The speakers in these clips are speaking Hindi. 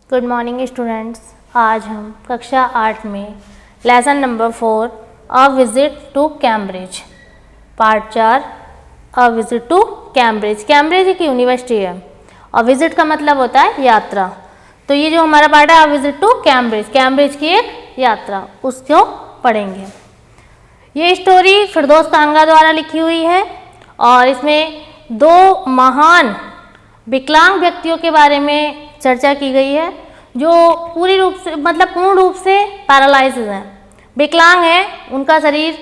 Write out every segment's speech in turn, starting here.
Good morning students. आज हम कक्षा 8 में lesson number 4 a visit to Cambridge part 4 a visit to Cambridge. Cambridge एक यूनिवर्सिटी है और विजिट का मतलब होता है यात्रा। तो ये जो हमारा पार्ट है a visit to Cambridge, Cambridge की एक यात्रा, उसको पढ़ेंगे। ये स्टोरी फिरदौस कांगा द्वारा लिखी हुई है और इसमें दो महान विकलांग व्यक्तियों के बारे में चर्चा की गई है जो पूरी रूप से पूर्ण रूप से पैरालाइसिस हैं, विकलांग हैं। उनका शरीर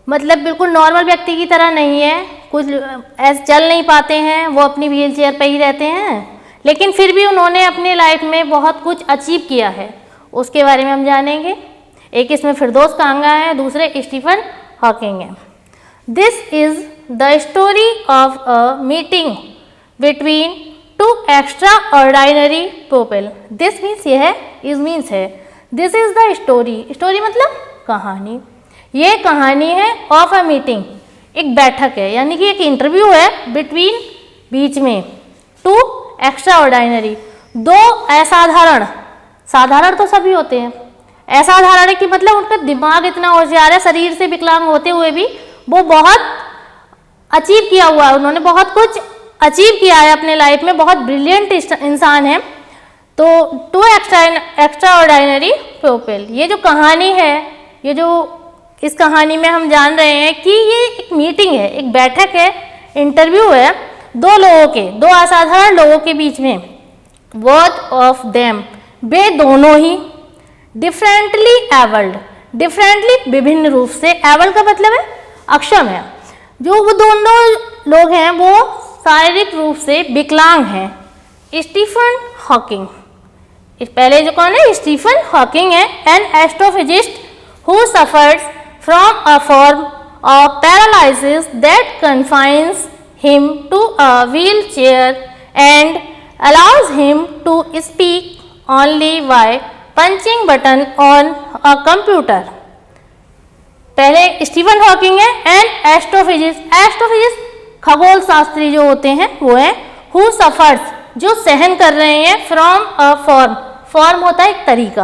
बिल्कुल नॉर्मल व्यक्ति की तरह नहीं है, कुछ ऐसे चल नहीं पाते हैं, वो अपनी व्हील चेयर पर ही रहते हैं, लेकिन फिर भी उन्होंने अपनी लाइफ में बहुत कुछ अचीव किया है, उसके बारे में हम जानेंगे। एक इसमें फिरदौस कांगा है, दूसरे स्टीफन हॉकिंग है। This is the story of a meeting between two extra ordinary people. This means यह है, इज मीन्स है। This is the story, story मतलब कहानी। ये कहानी है ऑफ अ मीटिंग, एक बैठक है, यानी कि एक इंटरव्यू है बिटवीन, बीच में, टू एक्स्ट्रा ऑर्डिनरी, दो असाधारण। साधारण तो सभी होते हैं, असाधारण है कि उनका दिमाग इतना होशियार है, शरीर से विकलांग होते हुए भी वो बहुत अचीव किया हुआ है, उन्होंने बहुत कुछ अचीव किया है अपने लाइफ में, बहुत ब्रिलियंट इंसान है। तो टू एक्स्ट्रा ऑर्डिनरी पीपल, ये जो कहानी है, ये जो इस कहानी में हम जान रहे हैं कि ये एक मीटिंग है, एक बैठक है, इंटरव्यू है दो लोगों के, दो असाधारण लोगों के बीच में। बोथ ऑफ देम, वे दोनों ही, डिफरेंटली एबल्ड, डिफरेंटली विभिन्न रूप से, एबल्ड का मतलब है अक्षम है, जो वो दोनों लोग हैं वो शारीरिक रूप से विकलांग हैं। स्टीफन हॉकिंग, पहले जो कौन है, स्टीफन हॉकिंग है, an astrophysicist who suffers from a form of paralysis that confines him to a wheel chair and allows him to speak only by punching button on a computer. पहले स्टीफन हॉकिंग है एंड एस्ट्रोफिजिस्ट, एस्ट्रोफिजिस्ट खगोल शास्त्री जो होते हैं वो है, हु सफर्स जो सहन कर रहे हैं, फ्रॉम अ फॉर्म, फॉर्म होता है एक तरीका,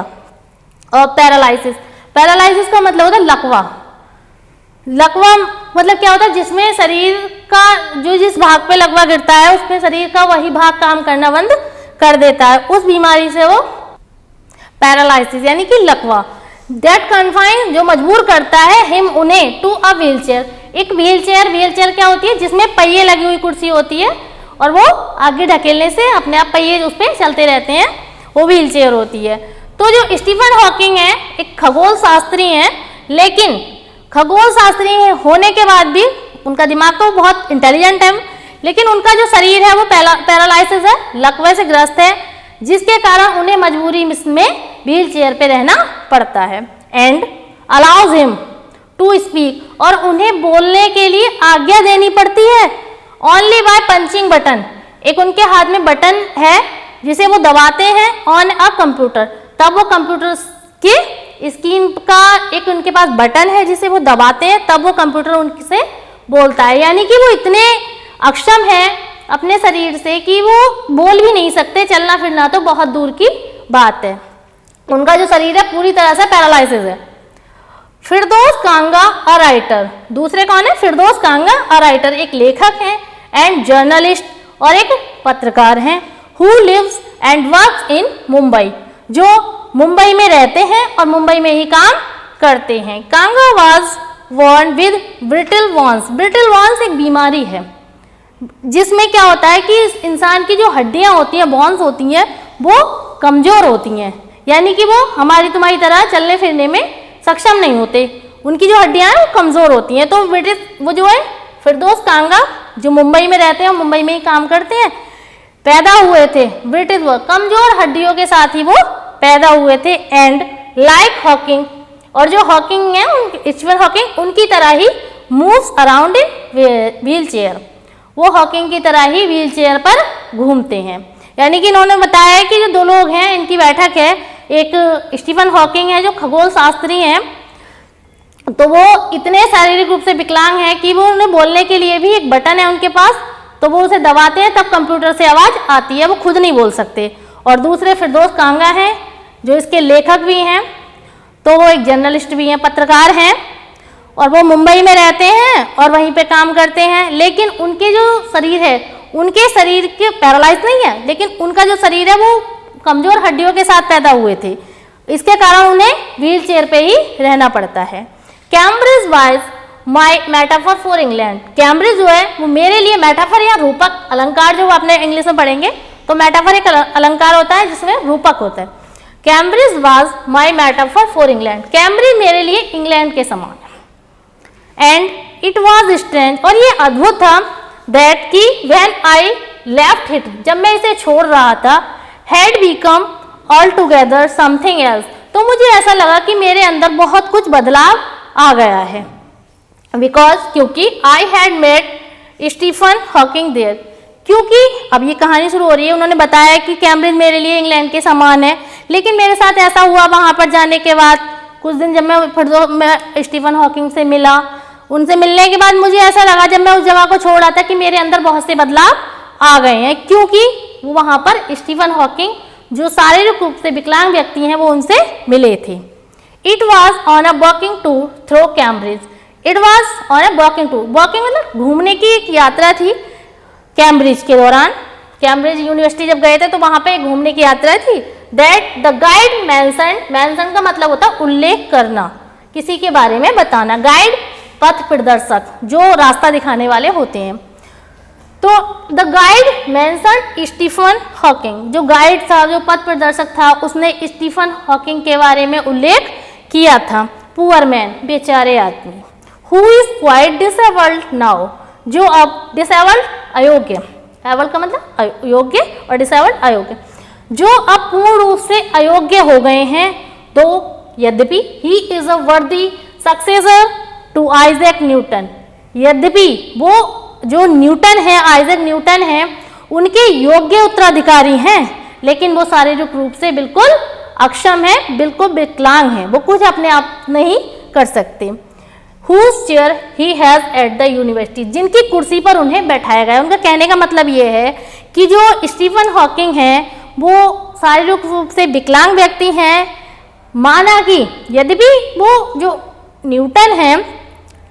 और पैरालाइसिस, पैरालाइसिस का मतलब होता है लकवा। लकवा क्या होता है, जिसमें शरीर का जो जिस भाग पे लकवा गिरता है उसमें शरीर का वही भाग काम करना बंद कर देता है, उस बीमारी से वो पैरालाइसिस यानी कि लकवा। दैट कन्फाइन जो मजबूर करता है, हिम उन्हें, टू अ व्हील चेयर, एक व्हील चेयर क्या होती है, जिसमें पहिए लगी हुई कुर्सी होती है और वो आगे ढकेलने से अपने आप पहिए उस पर चलते रहते हैं, वो व्हील चेयर होती है। तो जो स्टीफन हॉकिंग है एक खगोल शास्त्री हैं, लेकिन खगोल शास्त्री होने के बाद भी उनका दिमाग तो बहुत इंटेलिजेंट है, लेकिन उनका जो शरीर है वो पैरालाइसिस है, लकवे से ग्रस्त है, जिसके कारण उन्हें मजबूरी में व्हील चेयर पे रहना पड़ता है। And allows him to speak, और उन्हें बोलने के लिए आज्ञा देनी पड़ती है, ओनली बाय पंचिंग बटन, एक उनके हाथ में बटन है जिसे वो दबाते हैं, ऑन अ कंप्यूटर, तब वो कंप्यूटर की स्क्रीन का एक उनके पास बटन है जिसे वो दबाते हैं, तब वो कंप्यूटर उनसे बोलता है। यानी कि वो इतने अक्षम है अपने शरीर से कि वो बोल भी नहीं सकते, चलना फिरना तो बहुत दूर की बात है, उनका जो शरीर है पूरी तरह से पैरालाइसिस है। फिरदौस कांगा अ राइटर, दूसरे कौन है, फिरदौस कांगा अ राइटर, एक लेखक हैं एंड जर्नलिस्ट और एक पत्रकार हैं, who lives and works in Mumbai, जो मुंबई में रहते हैं और मुंबई में ही काम करते हैं। Kanga was born with brittle bones, brittle bones एक बीमारी है जिसमें क्या होता है कि इस इंसान की जो हड्डियां होती हैं, बॉन्स होती हैं, वो कमजोर होती हैं, यानी कि वो हमारी तुम्हारी तरह चलने फिरने में सक्षम नहीं होते, उनकी जो हड्डियां हैं वो कमजोर होती हैं। तो वो जो है फिरदौस कांगा जो मुंबई में रहते हैं, मुंबई में ही काम करते हैं, पैदा हुए थे ब्रिटिश वो कमजोर हड्डियों के साथ ही वो पैदा हुए थे। एंड लाइक हॉकिंग, और जो हॉकिंग है स्टीफन हॉकिंग उनकी तरह he moves around in wheel chair, वो हॉकिंग की तरह ही व्हील चेयर पर घूमते हैं। यानी कि इन्होंने बताया है कि जो दो लोग हैं इनकी बैठक है, एक स्टीफन हॉकिंग है जो खगोल शास्त्री हैं, तो वो इतने शारीरिक रूप से विकलांग हैं कि वो उन्हें बोलने के लिए भी एक बटन है उनके पास, तो वो उसे दबाते हैं तब कंप्यूटर से आवाज़ आती है, वो खुद नहीं बोल सकते। और दूसरे फिरदौस कांगा हैं जो इसके लेखक भी हैं, तो वो एक जर्नलिस्ट भी हैं, पत्रकार हैं, और वो मुंबई में रहते हैं और वहीं पे काम करते हैं। लेकिन उनके जो शरीर है, उनके शरीर के पैरालाइज नहीं है, लेकिन उनका जो शरीर है वो कमजोर हड्डियों के साथ पैदा हुए थे, इसके कारण उन्हें व्हील चेयर पे ही रहना पड़ता है। Cambridge wise my metaphor for England, Cambridge जो है वो मेरे लिए मेटाफर या रूपक अलंकार, जो आपने इंग्लिश में पढ़ेंगे तो मेटाफर एक अलंकार होता है जिसमें रूपक होता है। Cambridge was my metaphor for England, Cambridge मेरे लिए इंग्लैंड के समान है। एंड इट वॉज स्ट्रेंज, और ये अद्भुत था, दैट की व्हेन आई लेफ्ट इट, जब मैं इसे छोड़ रहा था, had become all together something else, तो मुझे ऐसा लगा कि मेरे अंदर बहुत कुछ बदलाव आ गया है। बिकॉज, क्योंकि I had met Stephen Hawking there, क्योंकि अब ये कहानी शुरू हो रही है, उन्होंने बताया कि कैम्ब्रिज मेरे लिए इंग्लैंड के समान है, लेकिन मेरे साथ ऐसा हुआ वहाँ पर जाने के बाद कुछ दिन जब मैं स्टीफन हॉकिंग से मिला, उनसे मिलने के बाद मुझे ऐसा लगा जब मैं उस जगह को छोड़ा था कि मेरे अंदर बहुत से बदलाव आ गए हैं, क्योंकि वो वहाँ पर स्टीफन हॉकिंग जो शारीरिक रूप से विकलांग व्यक्ति हैं वो उनसे मिले थे। It was on a walking tour through Cambridge, it was on a walking tour, walking मतलब घूमने की एक यात्रा थी कैम्ब्रिज के दौरान, कैम्ब्रिज यूनिवर्सिटी जब गए थे तो वहाँ पे घूमने की यात्रा थी। दैट द गाइड मेंशन का मतलब होता है उल्लेख करना, किसी के बारे में बताना, गाइड पथ प्रदर्शक जो रास्ता दिखाने वाले होते हैं। तो the guide mention Stephen Hawking, जो गाइड था, जो पथ प्रदर्शक था, उसने स्टीफन हॉकिंग के बारे में उल्लेख किया था। पुअर मैन, बेचारे आदमी, who is quite disabled now, जो अब डिसेबल्ड अयोग्य, एबल का मतलब अयोग्य और डिसेबल्ड अयोग्य, जो अब पूर्ण रूप से अयोग्य हो गए हैं, तो यद्यपि ही इज अ वर्दी सक्सेसर टू आइजैक न्यूटन, यद्यपि वो जो न्यूटन है, आइजैक न्यूटन है, उनके योग्य उत्तराधिकारी हैं, लेकिन वो शारीरिक रूप से बिल्कुल अक्षम है, बिल्कुल विकलांग है, वो कुछ अपने आप नहीं कर सकते। Whose chair he has at the university, जिनकी कुर्सी पर उन्हें बैठाया गया। उनका कहने का मतलब ये है कि जो स्टीफन हॉकिंग हैं वो शारीरिक रूप से विकलांग व्यक्ति हैं, माना कि यद्यपि वो जो न्यूटन हैं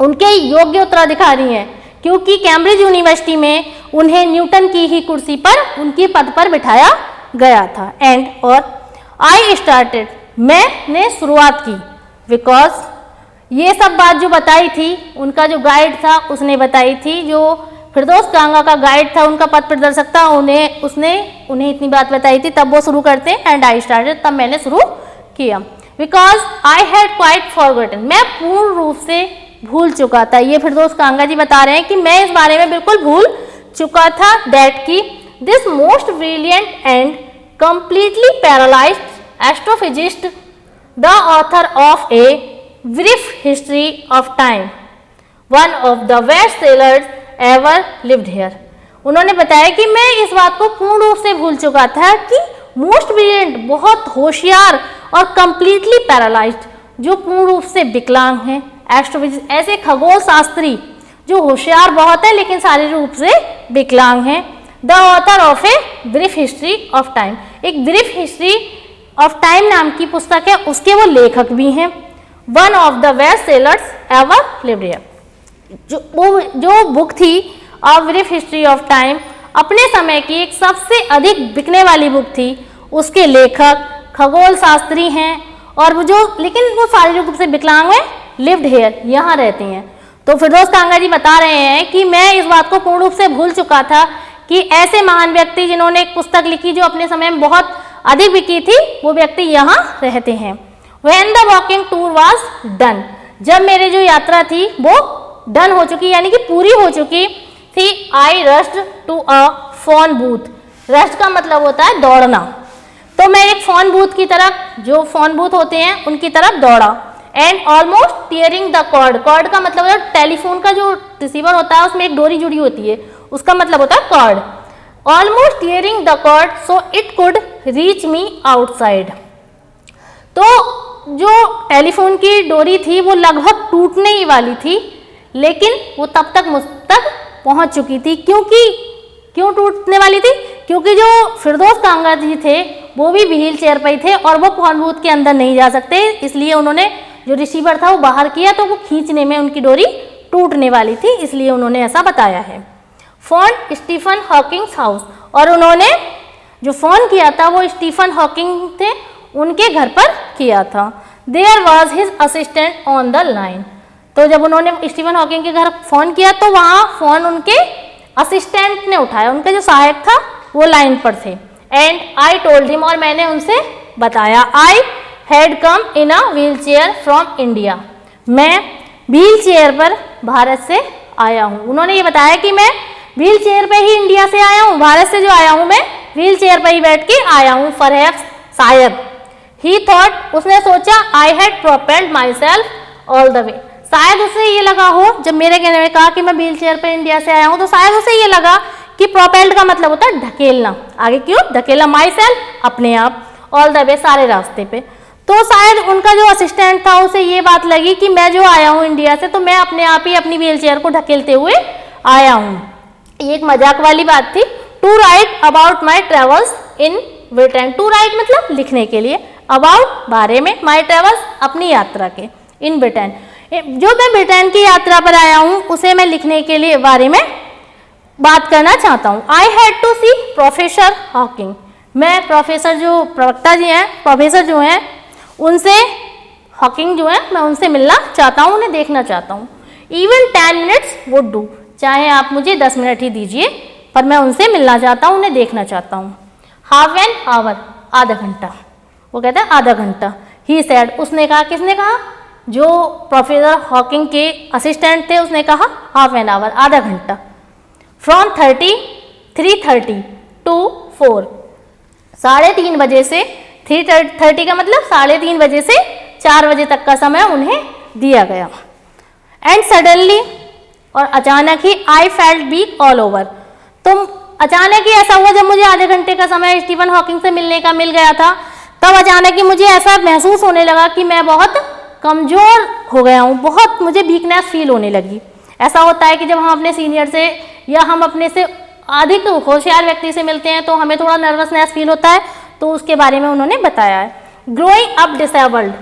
उनके योग्य उत्तराधिकारी हैं, क्योंकि कैम्ब्रिज यूनिवर्सिटी में उन्हें न्यूटन की ही कुर्सी पर, उनके पद पर बिठाया गया था। एंड और आई स्टार्टेड, मैंने शुरुआत की, बिकॉज ये सब बात जो बताई थी उनका जो गाइड था उसने बताई थी, जो फिरदौस कांगा का गाइड था, उनका पथ प्रदर्शक था, उन्हें इतनी बात बताई थी, तब वो शुरू करते हैं। एंड आई स्टार्टेड, तब मैंने शुरू किया। Because I had quite forgotten, मैं पूर्ण रूप से भूल चुका था। ये फिरदौस कांगा जी बता रहे हैं कि मैं इस बारे में बिल्कुल भूल चुका था। दैट की this most brilliant and completely paralysed astrophysicist, the author of A brief history of time, one of the best sellers ever lived here, उन्होंने बताया कि मैं इस बात को पूर्ण रूप से भूल चुका था कि मोस्ट ब्रिलियंट, बहुत होशियार, और कंप्लीटली पैरालाइज्ड, जो पूर्ण रूप से विकलांग हैं, एस्ट्रोफिजिस्ट, ऐसे खगोल शास्त्री जो होशियार बहुत है लेकिन शारीरिक रूप से विकलांग हैं। The author of a brief history of time, एक ब्रीफ हिस्ट्री ऑफ टाइम नाम की पुस्तक है, उसके वो लेखक भी हैं। One of the best sellers ever lived here, जो बुक थी a brief history of time, अपने समय की एक सबसे अधिक बिकने वाली बुक थी। उसके लेखक खगोल शास्त्री हैं, और वो जो, लेकिन वो शारीरिक रूप से विकलांग हैं, लिव्ड हियर, यहाँ रहती हैं। तो फिरदौस कांगा जी बता रहे हैं कि मैं इस बात को पूर्ण रूप से भूल चुका था कि ऐसे महान व्यक्ति जिन्होंने एक पुस्तक लिखी जो अपने समय में बहुत अधिक बिकी थी, वो व्यक्ति यहाँ रहते हैं। When the walking tour was done, जब मेरी जो यात्रा थी वो डन हो चुकी, यानी कि पूरी हो चुकी थी, I rushed to a phone booth, rust का मतलब होता है दौड़ना, तो मैं एक फोन बूथ की तरफ, जो फोन बूथ होते हैं उनकी तरफ दौड़ा। And almost tearing the cord, cord का मतलब होता है टेलीफोन का जो रिसीवर होता है उसमें एक डोरी जुड़ी होती है, उसका मतलब होता है cord. Almost tearing the cord so it could reach me outside, तो जो टेलीफोन की डोरी थी वो लगभग टूटने ही वाली थी, लेकिन वो तब तक मुझ तक पहुंच चुकी थी। क्यों टूटने वाली थी? क्योंकि जो फिरदौस कांगा जी थे वो भी व्हील चेयर पर ही थे और वो फोन बूथ के अंदर नहीं जा सकते, इसलिए उन्होंने जो रिसीवर था वो बाहर किया, तो वो खींचने में उनकी डोरी टूटने वाली थी, इसलिए उन्होंने ऐसा बताया है। फोन स्टीफन हॉकिंग्स हाउस, और उन्होंने जो फोन किया था वो स्टीफन हॉकिंग थे, उनके घर पर किया था। There was his assistant on the line, तो जब उन्होंने स्टीफन हॉकिंग के घर फोन किया तो वहाँ फोन उनके असिस्टेंट ने उठाया, उनका जो सहायक था वो लाइन पर थे। एंड आई टोल्ड हिम, और मैंने उनसे बताया, I had come in a wheel chair from India, मैं व्हील चेयर पर भारत से आया हूँ। उन्होंने ये बताया कि मैं व्हील चेयर पर ही इंडिया से आया हूँ, भारत से जो आया हूँ मैं व्हील चेयर पर ही बैठ के आया हूँ। परहैप्स, शायद, ही थॉट, उसने सोचा, I had propelled my self all the way, शायद उसे ये लगा हो, जब मेरे कहने में कहा कि मैं व्हील चेयर पर इंडिया से आया हूँ, तो शायद उसे ये लगा कि प्रोपेल्ड का मतलब होता है ढकेलना, आगे क्यों ढकेलना, माई सेल्फ, अपने आप, ऑल द वे, सारे रास्ते पे। तो शायद उनका जो असिस्टेंट था उसे ये बात लगी कि मैं जो आया हूँ इंडिया से, तो मैं अपने आप ही अपनी व्हील चेयर को ढकेलते हुए आया हूँ। ये एक मजाक वाली बात थी। To write about my travels in Britain, to write मतलब लिखने के लिए, अबाउट बारे में, माई ट्रेवल्स अपनी यात्रा के, इन ब्रिटेन जो मैं ब्रिटेन की यात्रा पर आया हूँ उसे मैं लिखने के लिए बारे में बात करना चाहता हूँ। I had to see professor Hawking, मैं प्रोफेसर जो प्रवक्ता जी हैं, प्रोफेसर जो हैं, उनसे, हॉकिंग जो है, मैं उनसे मिलना चाहता हूँ, उन्हें देखना चाहता हूँ। इवन 10 मिनट्स वुड डू, चाहे आप मुझे 10 मिनट ही दीजिए, पर मैं उनसे मिलना चाहता हूँ, उन्हें देखना चाहता हूँ। हाफ एन आवर, आधा घंटा, वो कहता है आधा घंटा। ही सैड, उसने कहा, किसने कहा, जो प्रोफेसर हॉकिंग के असिस्टेंट थे उसने कहा हाफ एन आवर, आधा घंटा। फ्रॉम 3:30 टू 4, 3:30 बजे से, 3:30 का मतलब 3:30 बजे से 4 बजे तक का समय उन्हें दिया गया। एंड सडनली, और अचानक ही, I felt weak all over, तो अचानक ही ऐसा हुआ, जब मुझे आधे घंटे का समय स्टीफन हॉकिंग से मिलने का मिल गया था, तब अचानक ही मुझे ऐसा महसूस होने लगा कि मैं बहुत कमज़ोर हो गया हूँ, बहुत मुझे वीकनेस फील होने लगी। ऐसा होता है कि जब हम अपने सीनियर से या हम अपने से अधिक होशियार व्यक्ति से मिलते हैं तो हमें थोड़ा नर्वसनेस फील होता है, तो उसके बारे में उन्होंने बताया है। ग्रोइंग अप डिसेबल्ड,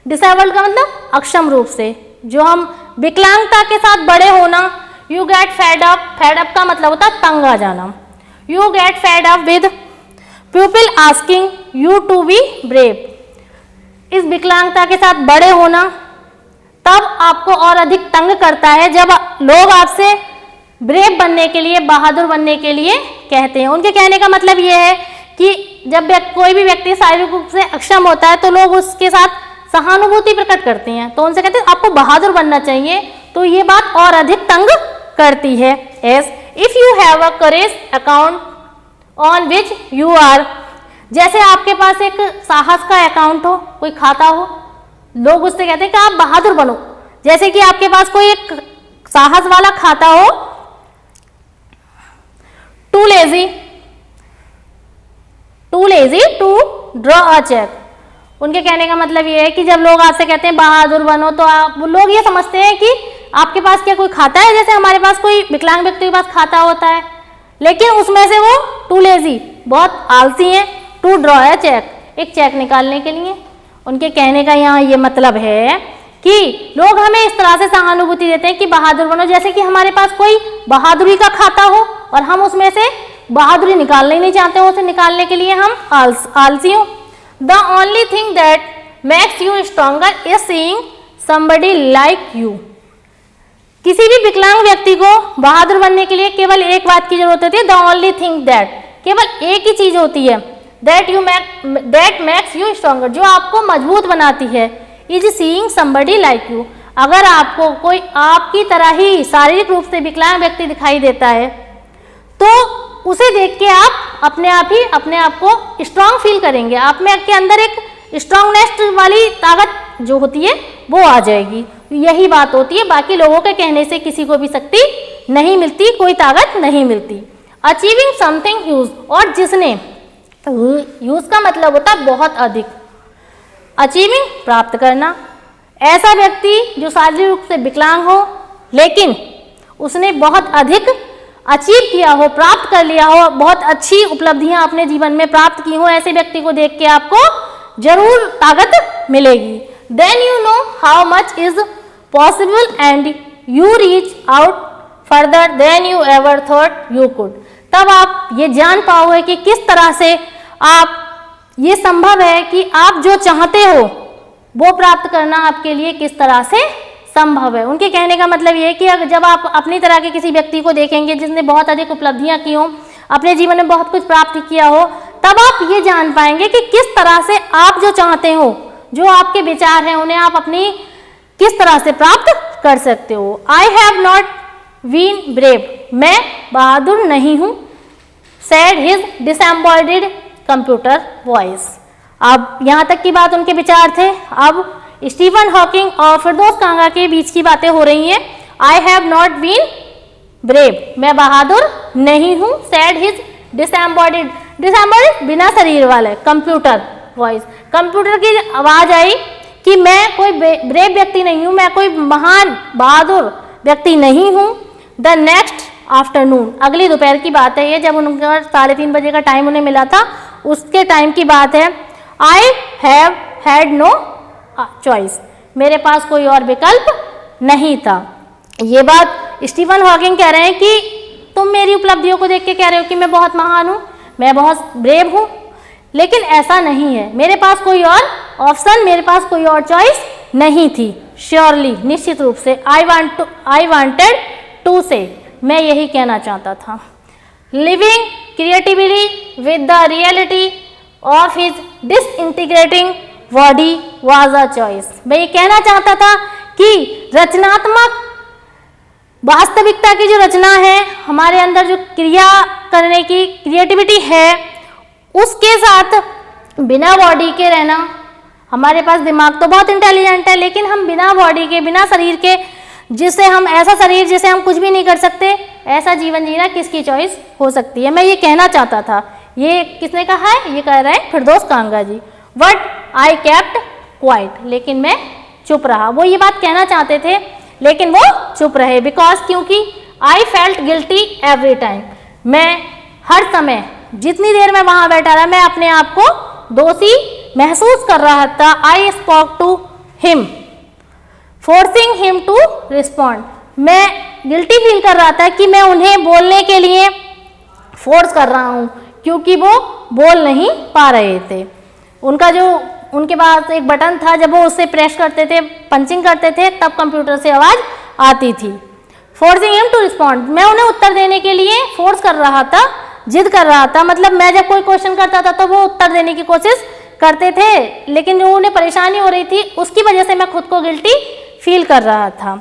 डिसेबल्ड का मतलब अक्षम रूप से, जो हम विकलांगता के साथ बड़े होना। You get fed up, fed up का मतलब होता है तंग आ जाना। You get fed up with people asking you to be brave, इस विकलांगता के साथ बड़े होना तब आपको और अधिक तंग करता है जब लोग आपसे ब्रेव बनने के लिए, बहादुर बनने के लिए कहते हैं। उनके कहने का मतलब ये है कि जब कोई भी व्यक्ति शारीरिक रूप से अक्षम होता है तो लोग उसके साथ सहानुभूति प्रकट करते हैं, तो उनसे कहते हैं आपको बहादुर बनना चाहिए, तो ये बात और अधिक तंग करती है। As if you have a courage account on which you are, जैसे आपके पास एक साहस का अकाउंट हो, कोई खाता हो, लोग उससे कहते हैं कि आप बहादुर बनो। जैसे कि आपके पास कोई एक साहस वाला खाता हो। Too lazy to draw a cheque, उनके कहने का मतलब ये है कि जब लोग आपसे कहते हैं बहादुर बनो, तो आप लोग ये समझते हैं कि आपके पास क्या कोई खाता है, जैसे हमारे पास कोई विकलांग व्यक्ति के पास खाता होता है, लेकिन उसमें से वो टू लेजी, बहुत आलसी हैं, टू ड्रॉ अ चेक, एक चेक निकालने के लिए। उनके कहने का यहाँ ये मतलब है कि लोग हमें इस तरह से सहानुभूति देते हैं कि बहादुर बनो, जैसे कि हमारे पास कोई बहादुरी का खाता हो और हम उसमें से बहादुरी निकालना ही नहीं चाहते हो, उसे निकालने के लिए हम आलसी हो। The only thing that makes you stronger is seeing somebody like you, किसी भी विकलांग व्यक्ति को बहादुर बनने के लिए केवल एक बात की जरूरत होती है। द ओनली थिंग दैट, केवल एक ही चीज होती है, दैट मेक्स यू स्ट्रॉन्गर, जो आपको मजबूत बनाती है, is seeing somebody like you. अगर आपको कोई आपकी तरह ही शारीरिक रूप से विकलांग व्यक्ति दिखाई देता है तो उसे देख के आप अपने आप को स्ट्रांग फील करेंगे, आप में के अंदर एक स्ट्रांगनेस वाली ताकत जो होती है वो आ जाएगी। यही बात होती है, बाकी लोगों के कहने से किसी को भी शक्ति नहीं मिलती, कोई ताकत नहीं मिलती। अचीविंग समथिंग ह्यूज, और जिसने, ह्यूज का मतलब होता है बहुत अधिक, अचीविंग प्राप्त करना। ऐसा व्यक्ति जो शारीरिक रूप से विकलांग हो लेकिन उसने बहुत अधिक अचीव किया हो, प्राप्त कर लिया हो, बहुत अच्छी उपलब्धियां अपने जीवन में प्राप्त की हो, ऐसे व्यक्ति को देख के आपको जरूर ताकत मिलेगी। Then you know how much is possible and you reach out further than you ever thought you could. तब आप ये जान पाओगे कि किस तरह से आप ये संभव है कि आप जो चाहते हो वो प्राप्त करना आपके लिए किस तरह से संभव है। उनके कहने का मतलब ये है कि अगर जब आप अपनी तरह के किसी व्यक्ति को देखेंगे जिसने बहुत अधिक उपलब्धियां की हो, अपने जीवन में बहुत कुछ प्राप्त किया हो, तब आप ये जान पाएंगे कि किस तरह से आप जो चाहते हो, जो आपके विचार हैं, उन्हें आप अपनी किस तरह से प्राप्त कर सकते हो। I have not been brave, मैं बहादुर नहीं हूँ, said his disembodied computer voice. अब यहाँ तक की बात उनके विचार थे। अब स्टीफन हॉकिंग और फिरदौस कांगा के बीच की बातें हो रही हैं। I have not been brave, मैं बहादुर नहीं हूँ, सेड हिज डिसएम्बॉयडेड, डिसएम्बॉयडेड बिना शरीर वाले कंप्यूटर वॉइस, कंप्यूटर की आवाज आई कि मैं कोई ब्रेव व्यक्ति नहीं हूँ, मैं कोई महान बहादुर व्यक्ति नहीं हूँ। द नेक्स्ट आफ्टरनून, अगली दोपहर की बात है ये, जब उनका 3:30 बजे का टाइम उन्हें मिला था, उसके टाइम की बात है। I have had no choice, मेरे पास कोई और विकल्प नहीं था। ये बात स्टीफन हॉकिंग कह रहे हैं कि तुम मेरी उपलब्धियों को देख के कह रहे हो कि मैं बहुत महान हूँ, मैं बहुत ब्रेव हूँ, लेकिन ऐसा नहीं है, मेरे पास कोई और ऑप्शन, मेरे पास कोई और चॉइस नहीं थी। श्योरली, निश्चित रूप से। आई वांटेड टू से, मैं यही कहना चाहता था। Living creatively with the reality of his disintegrating body was a choice, मैं ये कहना चाहता था कि रचनात्मक वास्तविकता की जो रचना है, हमारे अंदर जो क्रिया करने की क्रिएटिविटी है, उसके साथ बिना बॉडी के रहना, हमारे पास दिमाग तो बहुत इंटेलिजेंट है, लेकिन हम बिना बॉडी के, बिना शरीर के, जिसे हम ऐसा शरीर जिसे हम कुछ भी नहीं कर सकते, ऐसा जीवन जीना किसकी चॉइस हो सकती है, मैं ये कहना चाहता था। ये किसने कहा है? ये कह रहे हैं फिरदौस कांगा जी। बट आई केप्ट क्वाइट, लेकिन मैं चुप रहा। वो ये बात कहना चाहते थे लेकिन वो चुप रहे, बिकॉज क्योंकि I felt guilty every time, मैं हर समय जितनी देर मैं वहां बैठा रहा, मैं अपने आप को दोषी महसूस कर रहा था। I spoke to him forcing him to respond, मैं गिल्टी फील कर रहा था कि मैं उन्हें बोलने के लिए फोर्स कर रहा हूँ, क्योंकि वो बोल नहीं पा रहे थे। उनका जो उनके पास एक बटन था, जब वो उससे प्रेस करते थे, पंचिंग करते थे, तब कंप्यूटर से आवाज़ आती थी। फोर्सिंग हिम टू रिस्पॉन्ड, मैं उन्हें उत्तर देने के लिए फोर्स कर रहा था, जिद कर रहा था। मतलब मैं जब कोई क्वेश्चन करता था तो वो उत्तर देने की कोशिश करते थे, लेकिन जो उन्हें परेशानी हो रही थी उसकी वजह से मैं खुद को गिल्टी फील कर रहा था।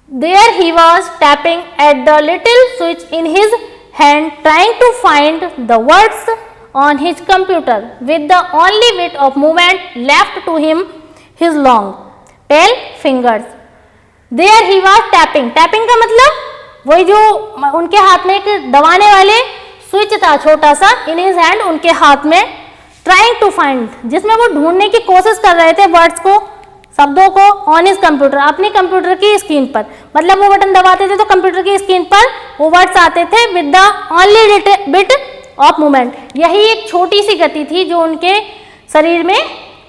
There he was tapping at the little switch in his hand, trying to find the words on his computer with the only bit of movement left to him, his long, pale fingers. There he was tapping. Tapping का मतलब वही जो उनके हाथ में एक दबाने वाले स्विच था छोटा सा, in his hand, उनके हाथ में, trying to find, जिसमें वो ढूंढने की कोशिश कर रहे थे वर्ड्स को, शब्दों को, ऑन हिज कंप्यूटर, अपनी कंप्यूटर की स्क्रीन पर। मतलब वो बटन दबाते थे तो कंप्यूटर की स्क्रीन पर वो वर्ड्स आते थे with the only bit of movement. यही एक छोटी सी गति थी जो उनके शरीर में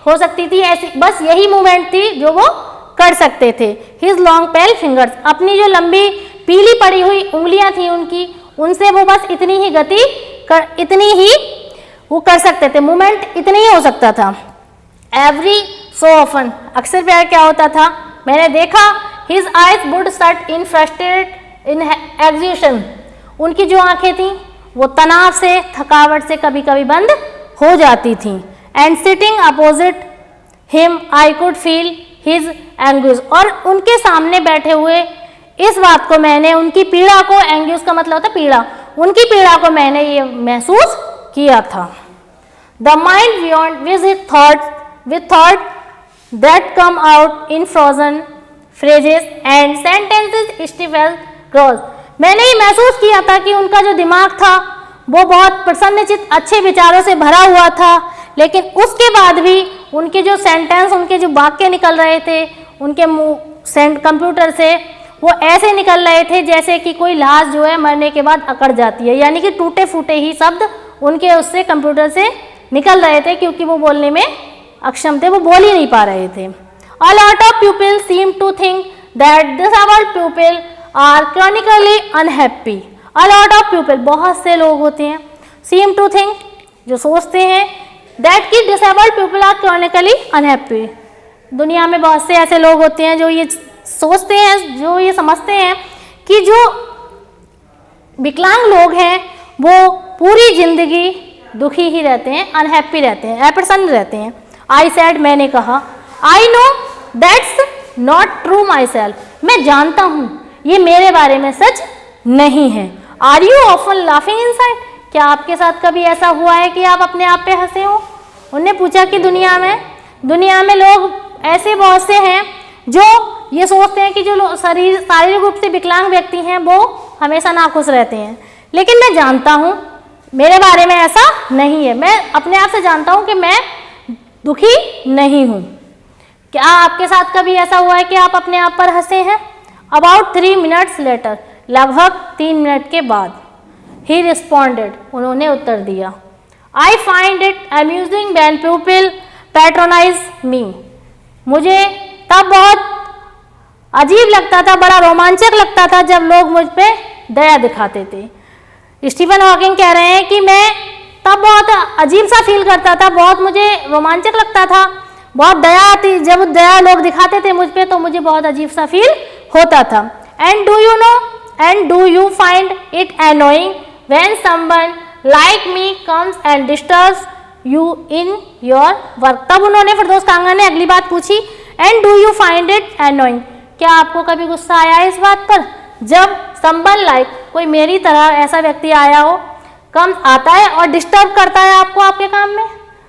हो सकती थी, ऐसी बस यही मूवमेंट थी जो वो कर सकते थे। हिज लॉन्ग पेल फिंगर्स, अपनी जो लंबी पीली पड़ी हुई उंगलियां थी उनकी, उनसे वो बस इतनी ही गति इतनी ही वो कर सकते थे, मूवमेंट इतनी ही हो सकता था। एवरी सो ऑफन, अक्सर प्यार क्या होता था, मैंने देखा, his eyes would shut in frustrated in exhaustion, उनकी जो आंखें थी वो तनाव से, थकावट से कभी कभी बंद हो जाती थी। And sitting opposite him I could feel his anguish, और उनके सामने बैठे हुए इस बात को मैंने, उनकी पीड़ा को, एंग्यूज का मतलब होता पीड़ा, उनकी पीड़ा को मैंने ये महसूस किया था। The mind beyond with thought that come out in frozen phrases and sentences stifle growth, मैंने ये महसूस किया था कि उनका जो दिमाग था वो बहुत प्रसन्नचित्त अच्छे विचारों से भरा हुआ था, लेकिन उसके बाद भी उनके जो सेंटेंस, उनके जो वाक्य निकल रहे थे उनके कंप्यूटर से, वो ऐसे निकल रहे थे जैसे कि कोई लाश जो है मरने के बाद अकड़ जाती है, यानी कि टूटे फूटे ही शब्द उनके उससे कंप्यूटर से निकल रहे थे, क्योंकि वो बोलने में अक्षम थे, वो बोल ही नहीं पा रहे थे। A lot of people seem to think that disabled people are chronically unhappy. A lot of people, बहुत से लोग होते हैं, seem to think, जो सोचते हैं, that कि disabled people are chronically unhappy. दुनिया में बहुत से ऐसे लोग होते हैं जो ये सोचते हैं, जो ये समझते हैं कि जो विकलांग लोग हैं वो पूरी जिंदगी दुखी ही रहते हैं, अनहैप्पी रहते हैं, अप्रसन्न रहते हैं। आई सेड, मैंने कहा, I know that's not true my self, मैं जानता हूँ ये मेरे बारे में सच नहीं है। Are you often laughing inside, क्या आपके साथ कभी ऐसा हुआ है कि आप अपने आप पे हंसे हो? उन्होंने पूछा कि दुनिया में लोग ऐसे बहुत से हैं जो ये सोचते हैं कि जो शारीरिक रूप से विकलांग व्यक्ति हैं वो हमेशा नाखुश रहते हैं, लेकिन मैं जानता हूँ मेरे बारे में ऐसा नहीं है, मैं अपने आप से जानता हूँ कि मैं दुखी नहीं हूँ। क्या आपके साथ कभी ऐसा हुआ है कि आप अपने आप पर हंसे हैं? अबाउट 3 minutes लेटर, लगभग 3 मिनट के बाद, ही रिस्पॉन्डेड, उन्होंने उत्तर दिया, I find it amusing when people patronize me, मुझे तब बहुत अजीब लगता था, बड़ा रोमांचक लगता था जब लोग मुझ पे दया दिखाते थे। स्टीफन हॉकिंग कह रहे हैं कि मैं तब बहुत अजीब सा फील करता था, बहुत मुझे रोमांचक लगता था, बहुत दया आती, जब दया लोग दिखाते थे मुझ पे तो मुझे बहुत अजीब सा फील होता था। And do you know and do you find it annoying when someone like me comes and disturbs you in your work, तब उन्होंने फिरदौस कांगा ने अगली बात पूछी, and do you find it annoying, क्या आपको कभी गुस्सा आया इस बात पर जब समवन लाइक, कोई मेरी तरह ऐसा व्यक्ति आया हो, कम आता है और डिस्टर्ब करता है आपको आपके काम में?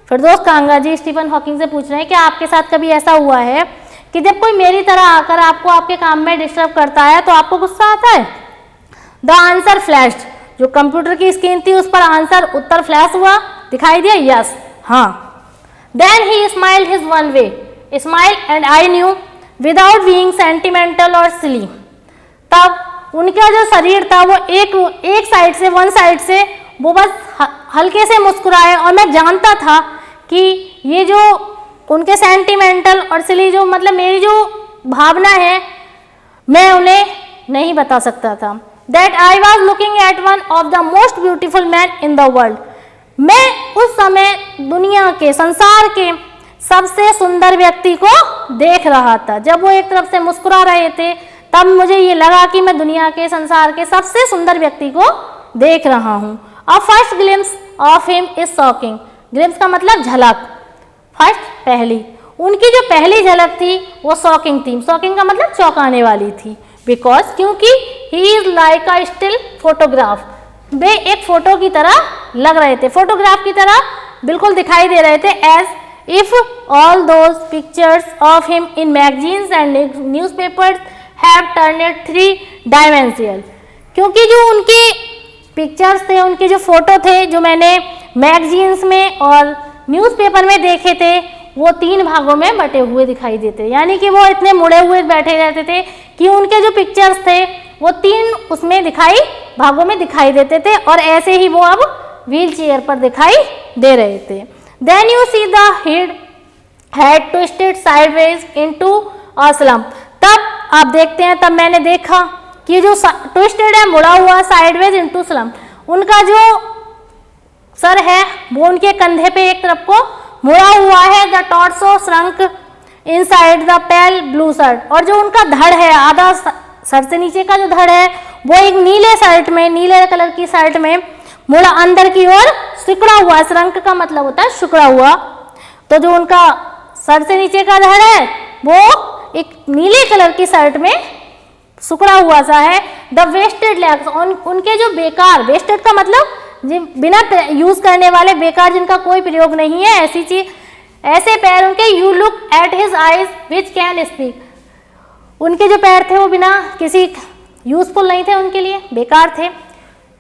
फिरदौस कांगा जी स्टीफन हॉकिंग से पूछ रहे हैं कि आपके साथ कभी ऐसा हुआ है कि जब कोई मेरी तरह आकर आपको आपके काम में डिस्टर्ब करता है तो आपको गुस्सा आता है? द आंसर फ्लैश्ड, जो कंप्यूटर की स्क्रीन थी उस पर आंसर उत्तर फ्लैश हुआ, दिखाई दिया, यस, हाँ। Then he smiled his one way smile and I knew without being sentimental or silly, तब उनका जो शरीर था वो एक साइड से, वन साइड से वो बस हल्के से मुस्कुराए, और मैं जानता था कि ये जो उनके सेंटिमेंटल और सिली, जो मतलब मेरी जो भावना है, मैं उन्हें नहीं बता सकता था। That I was looking at one of the most beautiful man in the world, मैं उस समय दुनिया के, संसार के सबसे सुंदर व्यक्ति को देख रहा था। जब वो एक तरफ से मुस्कुरा रहे थे तब मुझे ये लगा कि मैं दुनिया के, संसार के सबसे सुंदर व्यक्ति को देख रहा हूँ। A first glimpse of him is shocking, glimpse का मतलब झलक, फर्स्ट पहली, उनकी जो पहली झलक थी वो शॉकिंग थी, शॉकिंग का मतलब चौंकाने वाली थी, बिकॉज क्योंकि he is like a still photograph, वे एक फोटो की तरह लग रहे थे, फोटोग्राफ की तरह बिल्कुल दिखाई दे रहे थे, as if all those pictures of him in magazines and newspapers have turned 3 dimensional, क्योंकि जो उनके पिक्चर्स थे, उनके जो फोटो थे जो मैंने मैगजीन्स में और न्यूज़पेपर में देखे थे वो 3 भागों में बटे हुए दिखाई देते, यानी कि वो इतने मुड़े हुए बैठे रहते थे कि उनके जो पिक्चर्स थे वो 3 उसमें भागों में दिखाई देते थे, और ऐसे ही वो अब व्हील चेयर पर दिखाई दे रहे थे। Then you see the head twisted sideways into a slump, तब आप देखते हैं, तब मैंने देखा कि जो ट्विस्टेड है, मुड़ा हुआ, साइडवेज इनटू स्लम्प, उनका जो सर है वो उनके कंधे पे एक तरफ को मुड़ा हुआ है। The torso shrunk inside the pale blue shirt, और जो उनका धड़ है, आधा सर से नीचे का जो धड़ है वो एक नीले शर्ट में, नीले कलर की शर्ट में मुड़ा अंदर की ओर सिकुड़ा हुआ, श्रंक का मतलब होता है सिकुड़ा हुआ, तो जो उनका सर से नीचे का धड़ है वो एक नीले कलर की शर्ट में सिकुड़ा हुआ सा है। द वेस्टेड लेग्स, उनके जो बेकार, वेस्टेड का मतलब बिना यूज करने वाले, बेकार, जिनका कोई प्रयोग नहीं है, ऐसी चीज, ऐसे पैर उनके। You look at his eyes which can speak, उनके जो पैर थे वो बिना किसी यूजफुल नहीं थे, उनके लिए बेकार थे।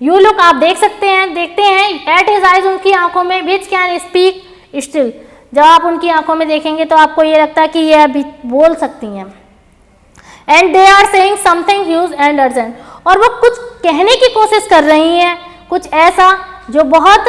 यू लुक, आप देख सकते हैं, देखते हैं, एट हिज आईज, उनकी आंखों में, विच कैन स्पीक स्टिल, जब आप उनकी आंखों में देखेंगे तो आपको ये लगता है कि ये अभी बोल सकती हैं। And they are saying something huge and urgent, और वो कुछ कहने की कोशिश कर रही हैं, कुछ ऐसा जो बहुत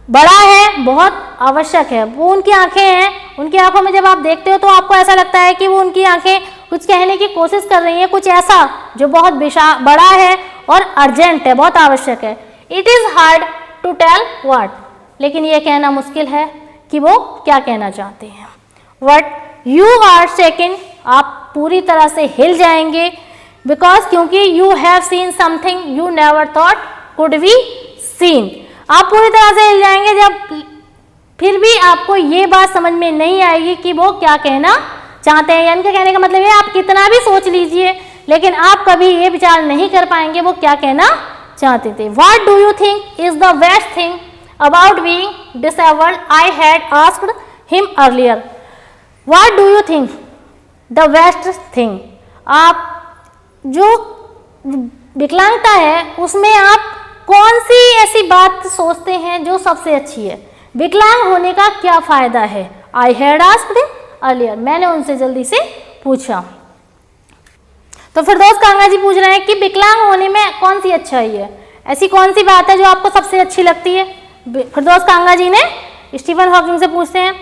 बड़ा है, बहुत आवश्यक है। वो उनकी आंखें हैं, उनकी आंखों में जब आप देखते हो तो आपको ऐसा लगता है कि वो उनकी आंखें कुछ कहने की कोशिश कर रही हैं, कुछ ऐसा जो बहुत बड़ा है और अर्जेंट है, बहुत आवश्यक है। It is hard to tell what, लेकिन ये कहना मुश्किल है कि वो क्या कहना चाहते हैं। व्हाट यू आर शेकिंग, आप पूरी तरह से हिल जाएंगे, बिकॉज क्योंकि you have seen something you never thought could be seen. आप पूरी तरह से हिल जाएंगे जब फिर भी आपको ये बात समझ में नहीं आएगी कि वो क्या कहना चाहते हैं। यानी कि कहने का मतलब ये, आप कितना भी सोच लीजिए लेकिन आप कभी ये विचार नहीं कर पाएंगे वो क्या कहना चाहते थे। What do you think is the best thing about being disabled, I had asked him earlier. What do you think the best thing, आप जो विकलांगता है उसमें आप कौन सी ऐसी बात सोचते हैं जो सबसे अच्छी है? विकलांग होने का क्या फायदा है? I had asked him earlier, मैंने उनसे जल्दी से पूछा। तो फिरदौस कांगा जी पूछ रहे हैं कि विकलांग होने में कौन सी अच्छाई है, ऐसी कौन सी बात है जो आपको सबसे अच्छी लगती है? फिरदौस कांगा जी ने स्टीफन हॉकिंग से पूछते हैं,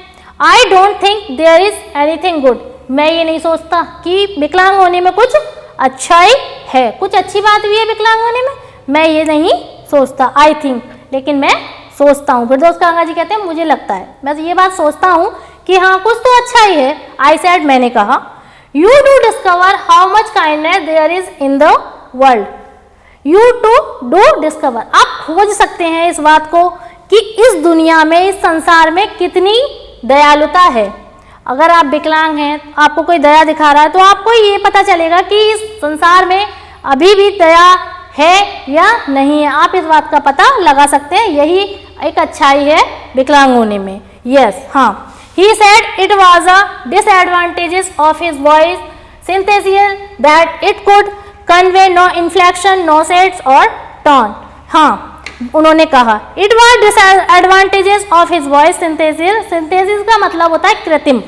I don't think there is anything good, मैं ये नहीं सोचता कि विकलांग होने में कुछ अच्छाई है, कुछ अच्छी बात भी है विकलांग होने में, मैं ये नहीं सोचता। आई थिंक, लेकिन मैं सोचता हूँ। फिरदौस कांगा जी कहते हैं मुझे लगता है, मैं ये बात सोचता हूँ कि हाँ कुछ तो अच्छा ही है। आई सेड, मैंने कहा। You do discover how much kindness there is in the world, you too do discover, आप खोज सकते हैं इस बात को कि इस दुनिया में, इस संसार में कितनी दयालुता है। अगर आप विकलांग हैं, आपको कोई दया दिखा रहा है तो आपको ये पता चलेगा कि इस संसार में अभी भी दया है या नहीं है, आप इस बात का पता लगा सकते हैं। यही एक अच्छाई है विकलांग होने में। यस, हाँ। He said it was a disadvantages of his voice synthesis that it could convey no inflection, no shades or tone. हाँ, उन्होंने कहा it was disadvantages of his voice synthesis. synthesis का मतलब होता है कृत्रिम।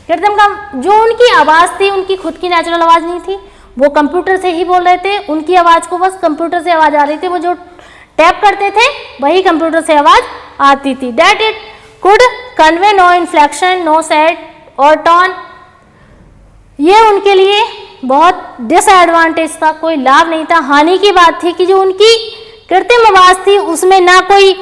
कृत्रिम का जो उनकी आवाज़ थी, उनकी खुद की नेचुरल आवाज़ नहीं थी, वो कंप्यूटर से ही बोल रहे थे, उनकी आवाज़ को बस कंप्यूटर से आवाज़ आ रही थी, वो जो टैप करते थे वही कंप्यूटर से आवाज़ आती थी। That it could convey no inflection, no shade or tone. ये उनके लिए बहुत डिसएडवांटेज था, कोई लाभ नहीं था, हानि की बात थी कि जो उनकी कृत्रिम आवाज़ थी उसमें ना कोई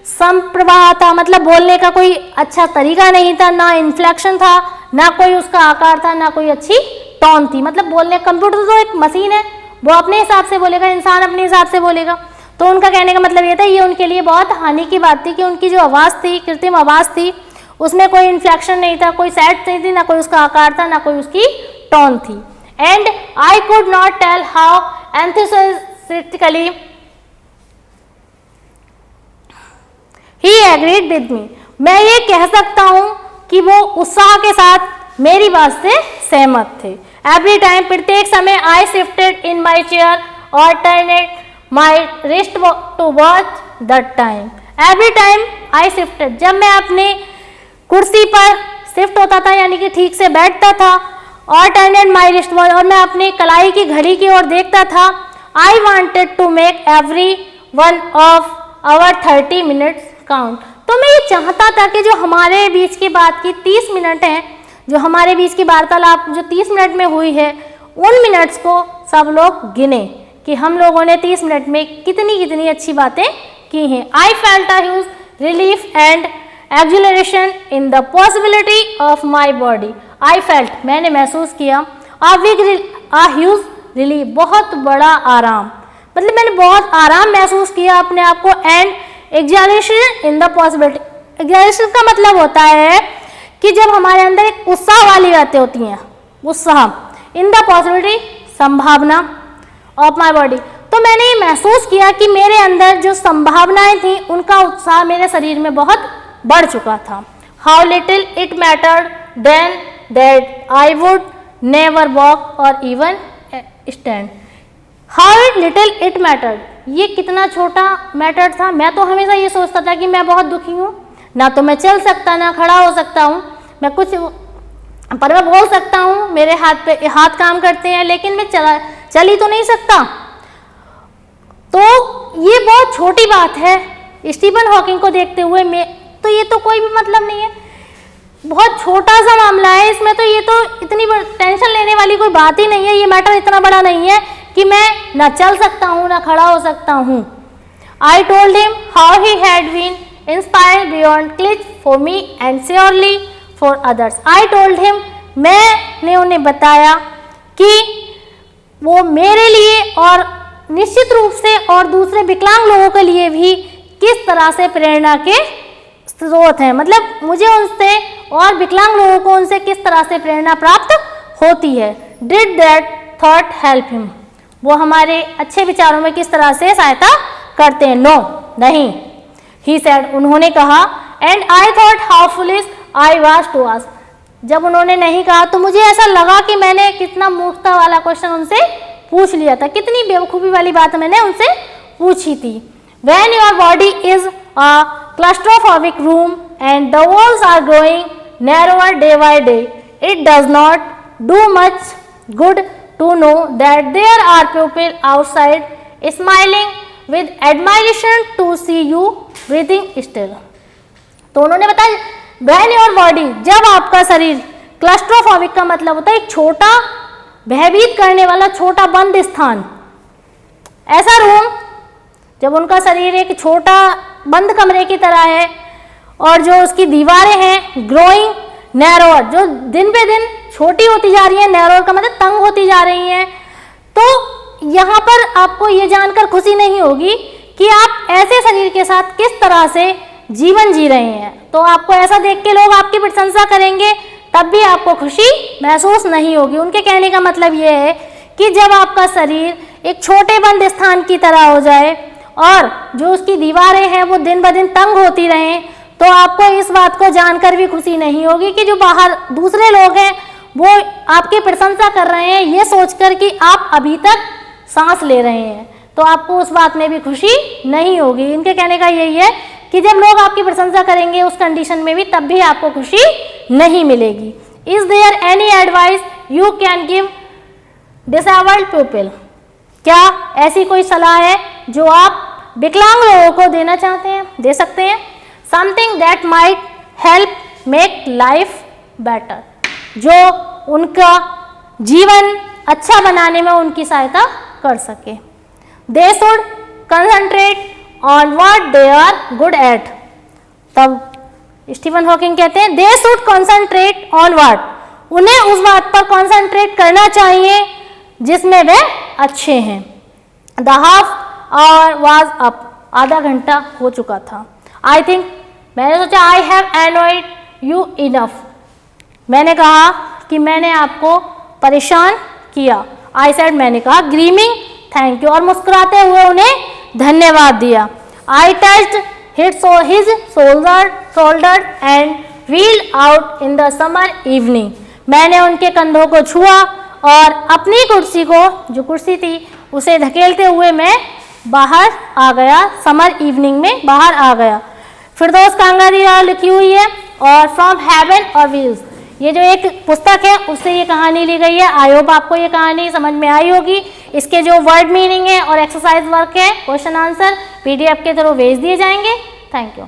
संप्रवाह था, मतलब बोलने का कोई अच्छा तरीका नहीं था, ना इन्फ्लेक्शन था, ना कोई उसका आकार था, ना कोई अच्छी टोन थी। मतलब बोलने, कंप्यूटर तो एक मशीन है, वो अपने हिसाब से बोलेगा, इंसान अपने हिसाब से बोलेगा। तो उनका कहने का मतलब ये था, ये उनके लिए बहुत हानि की बात थी कि उनकी जो आवाज़ थी, कृत्रिम आवाज़ थी, उसमें कोई इन्फ्लेक्शन नहीं था, कोई सेट नहीं थी, ना कोई उसका आकार था, ना कोई उसकी टोन थी। And I could not tell how enthusiastically he agreed with me, मैं ये कह सकता हूँ कि वो उत्साह के साथ मेरी बात से सहमत थे। एवरी टाइम, प्रत्येक समय, I shifted in my chair और turned my wrist to watch the time. Every time I shifted, जब मैं अपनी कुर्सी पर शिफ्ट होता था यानी कि ठीक से बैठता था, और टर्नेड माई रिस्ट वॉच, और मैं अपनी कलाई की घड़ी की ओर देखता था। I wanted to make every one of our 30 minutes count, तो मैं ये चाहता था कि जो हमारे बीच की बात की 30 मिनट हैं, जो हमारे बीच की वार्तालाप जो 30 मिनट में हुई है, उन मिनट्स को सब लोग गिने कि हम लोगों ने 30 मिनट में कितनी कितनी अच्छी बातें की हैं। I felt a huge relief and exhilaration in the possibility of my body. I felt, मैंने महसूस किया, अ ह्यूज रिलीफ, बहुत बड़ा आराम, मतलब मैंने बहुत आराम महसूस किया अपने आप को। And exhilaration in the possibility, एक्सुलरेशन का मतलब होता है कि जब हमारे अंदर एक उत्साह वाली बातें होती हैं, उत्साह, इन द पॉसिबिलिटी, संभावना ऑफ माई बॉडी, तो मैंने ये महसूस किया कि मेरे अंदर जो संभावनाएं थी उनका उत्साह मेरे शरीर में बहुत बढ़ चुका था। How little it mattered then that I would never walk और even stand. How little it mattered, ये कितना छोटा मैटर था। मैं तो हमेशा ये सोचता था कि मैं बहुत दुखी हूँ, ना तो मैं चल सकता, ना खड़ा हो सकता हूँ, मैं कुछ पर मैं बोल सकता हूँ, मेरे हाथ काम करते हैं, लेकिन मैं चल ही तो नहीं सकता। तो ये बहुत छोटी बात है स्टीफन हॉकिंग को देखते हुए। तो ये तो कोई भी मतलब नहीं है, बहुत छोटा सा मामला है इसमें, तो ये तो इतनी टेंशन लेने वाली कोई बात ही नहीं है। ये मैटर इतना बड़ा नहीं है कि मैं ना चल सकता हूँ ना खड़ा हो सकता हूँ। I told him how he had been inspired beyond glitch for me and surely for others. I told him, मैंने उन्हें बताया कि वो मेरे लिए और निश्चित रूप से और दूसरे विकलांग लोगों के लिए भी किस तरह से प्रेरणा के स्रोत हैं। मतलब मुझे उनसे और विकलांग लोगों को उनसे किस तरह से प्रेरणा प्राप्त होती है। Did that thought help him? वो हमारे अच्छे विचारों में किस तरह से सहायता करते हैं? नो, नहीं। He said, उन्होंने कहा, and I thought how foolish I was to ask. जब उन्होंने नहीं कहा तो मुझे ऐसा लगा कि मैंने कितना मूर्खता वाला क्वेश्चन उनसे पूछ लिया था, कितनी बेवकूफ़ी वाली बात मैंने उनसे पूछी थी। When your body is a claustrophobic room and the walls are growing narrower day by day, it does not do much good to know that there are people outside smiling with admiration to see you breathing still. तो उन्होंने बताया, when your body, जब आपका शरीर, क्लस्ट्रोफोबिक का मतलब होता है एक छोटा भयभीत करने वाला छोटा बंद स्थान, ऐसा रूम, जब उनका शरीर एक छोटा बंद कमरे की तरह है और जो उसकी दीवारें हैं ग्रोइंग नैरोअर, जो दिन पे दिन छोटी होती जा रही है, नैरोअर का मतलब तंग होती जा रही हैं, तो यहाँ पर आपको ये जानकर खुशी नहीं होगी कि आप ऐसे शरीर के साथ किस तरह से जीवन जी रहे हैं। तो आपको ऐसा देख के लोग आपकी प्रशंसा करेंगे, तब भी आपको खुशी महसूस नहीं होगी। उनके कहने का मतलब ये है कि जब आपका शरीर एक छोटे बंद स्थान की तरह हो जाए और जो उसकी दीवारें हैं वो दिन ब दिन तंग होती रहें, तो आपको इस बात को जानकर भी खुशी नहीं होगी कि जो बाहर दूसरे लोग हैं वो आपकी प्रशंसा कर रहे हैं ये सोचकर कि आप अभी तक सांस ले रहे हैं, तो आपको उस बात में भी खुशी नहीं होगी। इनके कहने का यही है कि जब लोग आपकी प्रशंसा करेंगे उस कंडीशन में भी, तब भी आपको खुशी नहीं मिलेगी। Is there any advice you can give disabled people? क्या ऐसी कोई सलाह है जो आप विकलांग लोगों को देना चाहते हैं, दे सकते हैं? Something that might help make life better, जो उनका जीवन अच्छा बनाने में उनकी सहायता कर सके। They should concentrate on what they are good at. तब स्टीफन हॉकिंग कहते हैं they should concentrate on what, उन्हें उस बात पर कंसंट्रेट करना चाहिए जिसमें वे अच्छे हैं। The half hour was up, आधा घंटा हो चुका था। आई थिंक, मैंने सोचा I have annoyed you enough, मैंने कहा कि मैंने आपको परेशान किया। आई सेड, मैंने कहा ग्रीमिंग थैंक यू, और मुस्कुराते हुए उन्हें धन्यवाद दिया। आई touched his shoulder and wheeled out in the summer evening, मैंने उनके कंधों को छुआ और अपनी कुर्सी को, जो कुर्सी थी उसे धकेलते हुए मैं बाहर आ गया, समर इवनिंग में बाहर आ गया। फिरदौस कांगड़ी लिखी हुई है और फ्रॉम हेवन और व्हील्स, ये जो एक पुस्तक है उससे ये कहानी ली गई है। आई होप आपको ये कहानी समझ में आई होगी। इसके जो वर्ड मीनिंग है और एक्सरसाइज वर्क है, क्वेश्चन आंसर PDF के थ्रू भेज दिए जाएंगे। Thank you.